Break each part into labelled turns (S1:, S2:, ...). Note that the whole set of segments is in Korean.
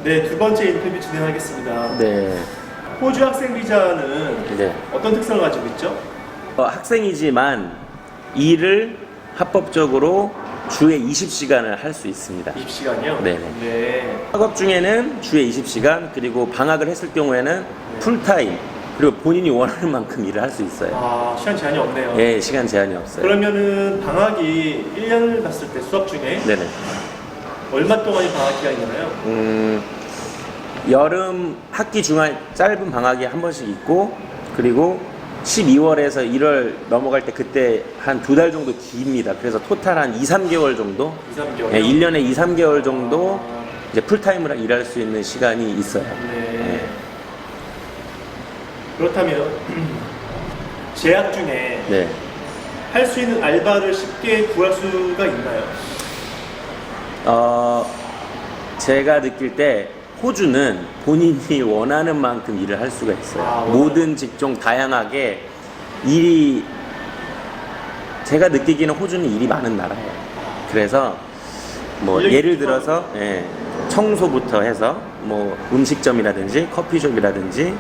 S1: 네, 두 번째 인터뷰 진행하겠습니다.
S2: 네.
S1: 호주 학생 비자는
S2: 네.
S1: 어떤 특성을 가지고 있죠?
S2: 학생이지만 일을 합법적으로 주에 20시간을 할 수 있습니다.
S1: 20시간이요?
S2: 네네.
S1: 네.
S2: 학업 중에는 주에 20시간, 그리고 방학을 했을 경우에는 풀타임, 그리고 본인이 원하는 만큼 일을 할 수 있어요.
S1: 아, 시간 제한이 없네요.
S2: 예, 시간 제한이 없어요.
S1: 그러면은 방학이 1년을 봤을 때 수업 중에
S2: 네네.
S1: 얼마 동안이 방학 기간이나요?
S2: 여름 학기 중간 짧은 방학이 한 번씩 있고, 그리고 12월에서 1월 넘어갈 때 그때 한 2달 정도 깁니다. 그래서 토탈 한 2, 3개월 정도?
S1: 2, 3개월?
S2: 예, 1년에 2, 3개월 정도 이제 풀타임으로 일할 수 있는 시간이 있어요.
S1: 네. 그렇다면 재학 중에
S2: 네.
S1: 할 수 있는 알바를 쉽게 구할 수가 있나요?
S2: 제가 느낄 때 호주는 본인이 원하는 만큼 일을 할 수가 있어요.
S1: 아,
S2: 모든 직종 다양하게 일이, 제가 느끼기는 호주는 일이 많은 나라예요. 그래서 뭐 예를 들어서 청소부터 해서 뭐 음식점이라든지 커피숍이라든지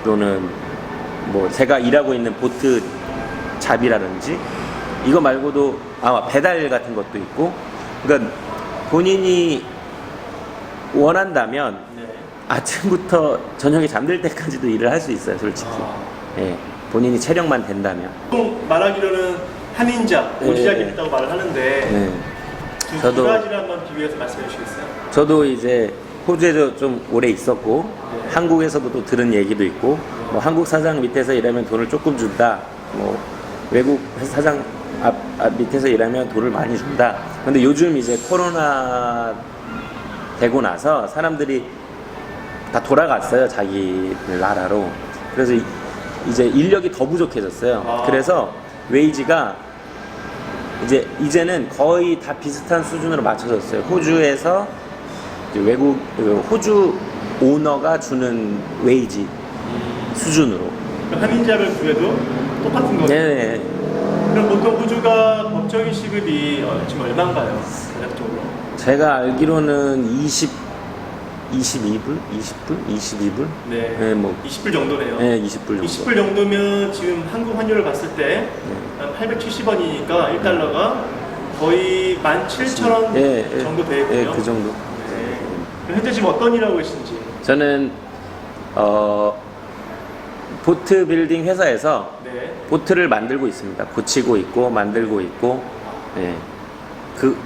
S2: 또는 뭐 제가 일하고 있는 보트 잡이라든지 이거 말고도 배달 같은 것도 있고, 그러니까 본인이 원한다면
S1: 네.
S2: 아침부터 저녁에 잠들 때까지도 일을 할 수 있어요, 솔직히. 예, 본인이 체력만 된다면.
S1: 보통 말하기로는 한인자, 오지작이
S2: 네.
S1: 있다고 말을 하는데
S2: 네.
S1: 두 가지를 한번 비교해서 말씀해 주시겠어요?
S2: 저도 이제 호주에도 좀 오래 있었고, 한국에서도 또 들은 얘기도 있고, 뭐 한국 사장 밑에서 일하면 돈을 조금 준다, 뭐 외국 사장 밑에서 일하면 돈을 많이 준다. 근데 요즘 이제 코로나 되고 나서 사람들이 다 돌아갔어요, 자기 나라로. 그래서 이제 인력이 더 부족해졌어요. 그래서 웨이지가 이제는 거의 다 비슷한 수준으로 맞춰졌어요. 호주에서 이제 호주 오너가 주는 웨이지 수준으로.
S1: 한인자를 구해도 똑같은 거죠?
S2: 네.
S1: 그럼 보통 호주가 법정인 시급이 지금 얼마인가요? 대략적으로?
S2: 제가 알기로는 22불? 20불? 22불?
S1: 네.
S2: 네, 뭐.
S1: 20불 정도네요.
S2: 네, 20불 정도.
S1: 20불 정도면 지금 한국 환율을 봤을 때 한 870원이니까 1달러가 거의 17,000원 정도 되고요.
S2: 네, 그 정도.
S1: 네. 그럼 현재 지금 어떤 일 하고 계신지?
S2: 저는 보트 빌딩 회사에서
S1: 네.
S2: 보트를 만들고 있습니다. 고치고 있고 만들고 있고. 네.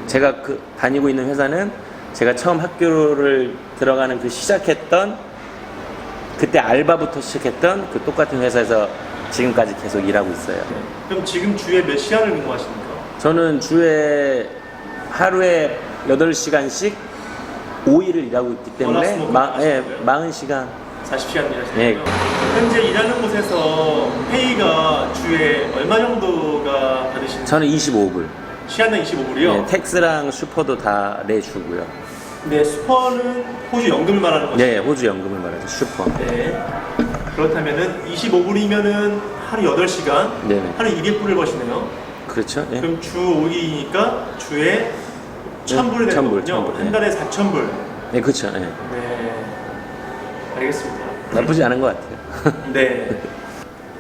S2: 제가 다니고 있는 회사는 제가 처음 학교를 들어가는 시작했던 그때 알바부터 시작했던 그 똑같은 회사에서 지금까지 계속 일하고 있어요.
S1: 네. 그럼 지금 주에 몇 시간을 근무하십니까?
S2: 저는 주에 하루에 8시간씩 5일을 일하고 있기 때문에 40시간
S1: 40시간 일하시는
S2: 예.
S1: 거요? 현재 일하는 곳에서 페이가 주에 얼마 정도가 받으시는지?
S2: 저는 25불.
S1: 시간당 25불이요?
S2: 네, 텍스랑 슈퍼도 다 내주고요.
S1: 네, 슈퍼는 호주 연금을 말하는 거죠?
S2: 네, 호주 연금을 말하죠. 슈퍼.
S1: 네. 그렇다면은 25불이면은 하루 8시간,
S2: 네네.
S1: 하루 200불을 버시네요.
S2: 그렇죠. 네.
S1: 그럼 주 5일이니까 주에 1,000불이 되는 거군요.
S2: 1,000불,
S1: 한 달에 4,000불.
S2: 네, 그렇죠. 네.
S1: 네. 알겠습니다.
S2: 나쁘지 않은 것 같아요.
S1: 네.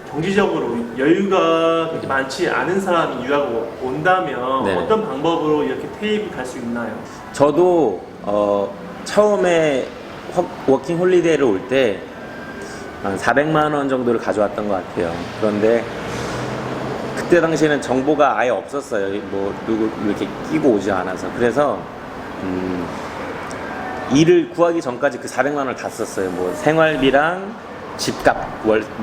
S1: 경제적으로 여유가 그렇게 많지 않은 사람이 유학 온다면
S2: 네.
S1: 어떤 방법으로 이렇게 테이블 갈 수 있나요?
S2: 저도 처음에 워킹 홀리데이를 올 때 한 400만 원 정도를 가져왔던 것 같아요. 그런데 그때 당시에는 정보가 아예 없었어요. 뭐 누구 이렇게 끼고 오지 않아서. 그래서 일을 구하기 전까지 그 400만 원을 다 썼어요. 뭐 생활비랑 집값,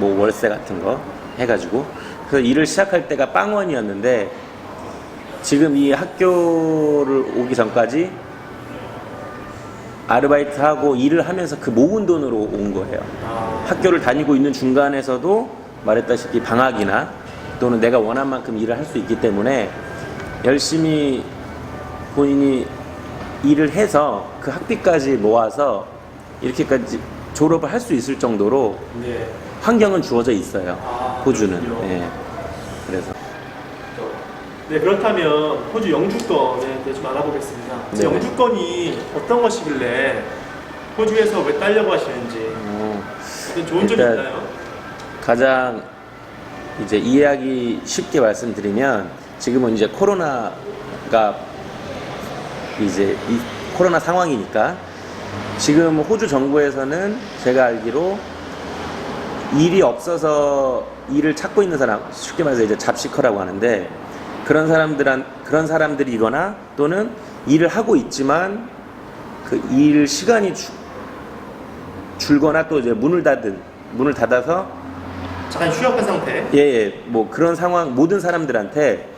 S2: 월세 같은 거 해가지고. 그래서 일을 시작할 때가 빵원이었는데 지금 이 학교를 오기 전까지 아르바이트하고 일을 하면서 그 모은 돈으로 온 거예요. 학교를 다니고 있는 중간에서도 말했다시피 방학이나 또는 내가 원한 만큼 일을 할 수 있기 때문에 열심히 본인이 일을 해서 그 학비까지 모아서 이렇게까지 졸업을 할 수 있을 정도로
S1: 네.
S2: 환경은 주어져 있어요. 호주는.
S1: 그렇군요.
S2: 네. 그래서
S1: 네, 그렇다면 호주 영주권에 대해 좀 알아보겠습니다.
S2: 네네.
S1: 영주권이 어떤 것이길래 호주에서 왜 따려고 하시는지 어떤 좋은 점이
S2: 일단
S1: 있나요?
S2: 가장 이제 이해하기 쉽게 말씀드리면 지금은 이제 코로나가 이제 이 코로나 상황이니까 지금 호주 정부에서는 제가 알기로 일이 없어서 일을 찾고 있는 사람, 쉽게 말해서 이제 잡시커라고 하는데 그런 사람들이거나 또는 일을 하고 있지만 그 일 시간이 줄거나 또 이제 문을 닫아서
S1: 잠깐 휴업한 상태.
S2: 예, 뭐 그런 상황 모든 사람들한테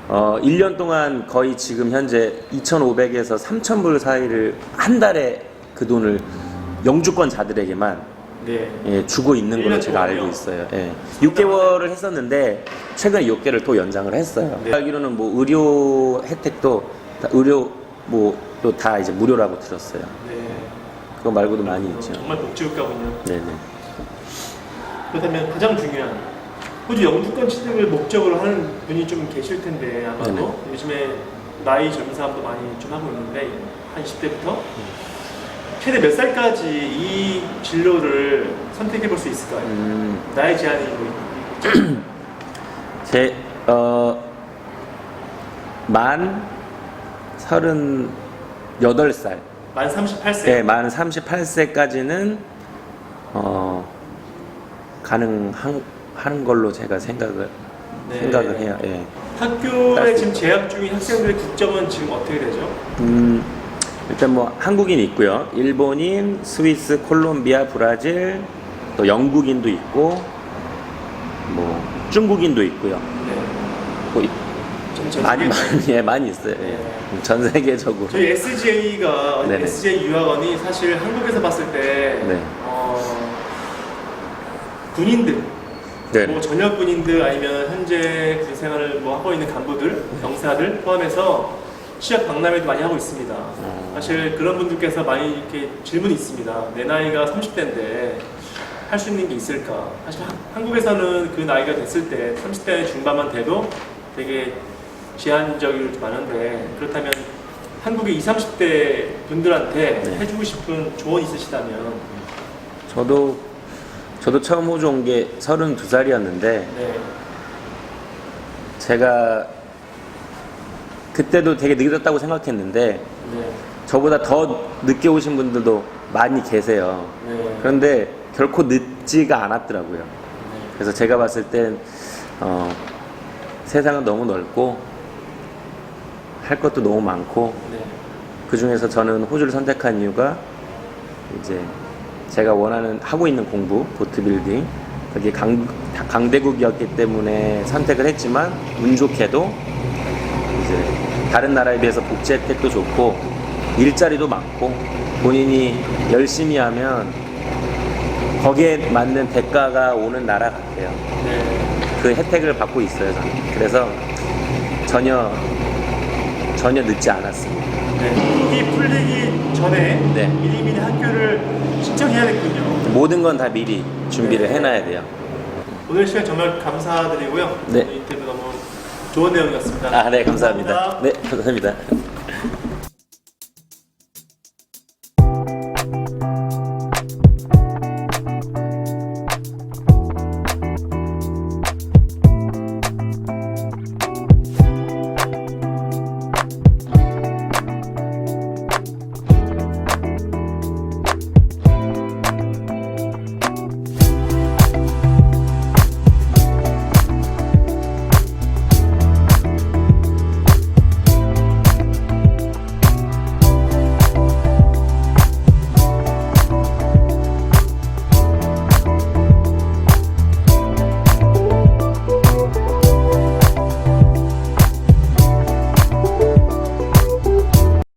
S2: 1년 동안 거의 지금 현재 2,500에서 3,000불 사이를 한 달에 그 돈을 영주권자들에게만
S1: 네.
S2: 예, 주고 있는 걸로 제가 알고 있어요. 예. 6개월을 했었는데 최근에 6개월을 또 연장을 했어요.
S1: 네.
S2: 알기로는 뭐 의료 혜택도 의료 뭐 또 다 이제 무료라고 들었어요.
S1: 네.
S2: 그거 말고도 많이 있죠.
S1: 정말 복지국가군요.
S2: 네네.
S1: 그렇다면 가장 중요한 호주 영주권 취득을 목적으로 하는 분이 좀 계실 텐데 아마도
S2: 네네.
S1: 요즘에 나이 젊은 사람도 많이 좀 하고 있는데 한 20대부터 최대 몇 살까지 이 진로를 선택해 볼 수 있을까요? 나이 제한이 뭐 있죠?
S2: 만 38살.
S1: 만 38세?
S2: 네, 만 38세까지는 가능한 걸로 제가 생각을 해요. 예.
S1: 학교에 지금 재학 중인 학생들의 국적은 지금 어떻게 되죠?
S2: 일단 뭐 한국인 있고요. 일본인, 스위스, 콜롬비아, 브라질, 또 영국인도 있고, 뭐 중국인도 있고요.
S1: 네.
S2: 뭐
S1: 전
S2: 많이 있어요. 예. 전 세계적으로.
S1: 저희 SJ가
S2: 네네.
S1: SJ 유학원이 사실 한국에서 봤을 때
S2: 네.
S1: 군인들,
S2: 네.
S1: 뭐 전역 군인들 아니면 현재 군 생활을 뭐 하고 있는 간부들, 병사들 포함해서 취업 박람회도 많이 하고 있습니다. 사실 그런 분들께서 많이 이렇게 질문이 있습니다. 내 나이가 30대인데 할 수 있는 게 있을까? 사실 한국에서는 그 나이가 됐을 때 30대 중반만 돼도 되게 제한적일 많은데 그렇다면 한국의 20, 30대 분들한테
S2: 네.
S1: 해주고 싶은 조언 있으시다면
S2: 저도 처음 호주 온 게 32살이었는데
S1: 네.
S2: 제가 그때도 되게 늦었다고 생각했는데
S1: 네.
S2: 저보다 더 늦게 오신 분들도 많이 계세요.
S1: 네.
S2: 그런데 결코 늦지가 않았더라고요.
S1: 네.
S2: 그래서 제가 봤을 땐 세상은 너무 넓고 할 것도 너무 많고
S1: 네.
S2: 그 중에서 저는 호주를 선택한 이유가 이제 제가 하고 있는 공부, 보트빌딩, 그게 강대국이었기 때문에 선택을 했지만 운 좋게도 이제 다른 나라에 비해서 복지 혜택도 좋고 일자리도 많고 본인이 열심히 하면 거기에 맞는 대가가 오는 나라 같아요.
S1: 네.
S2: 그 혜택을 받고 있어요, 저는. 그래서 전혀 늦지 않았습니다.
S1: 네. 이 풀리기 전에
S2: 네.
S1: 미리미리 학교를 신청해야겠군요.
S2: 모든 건 다 미리 준비를
S1: 네.
S2: 해놔야 돼요.
S1: 오늘 시간 정말 감사드리고요.
S2: 네.
S1: 오늘 인터뷰 너무 좋은 내용이었습니다.
S2: 네, 감사합니다. 네, 감사합니다.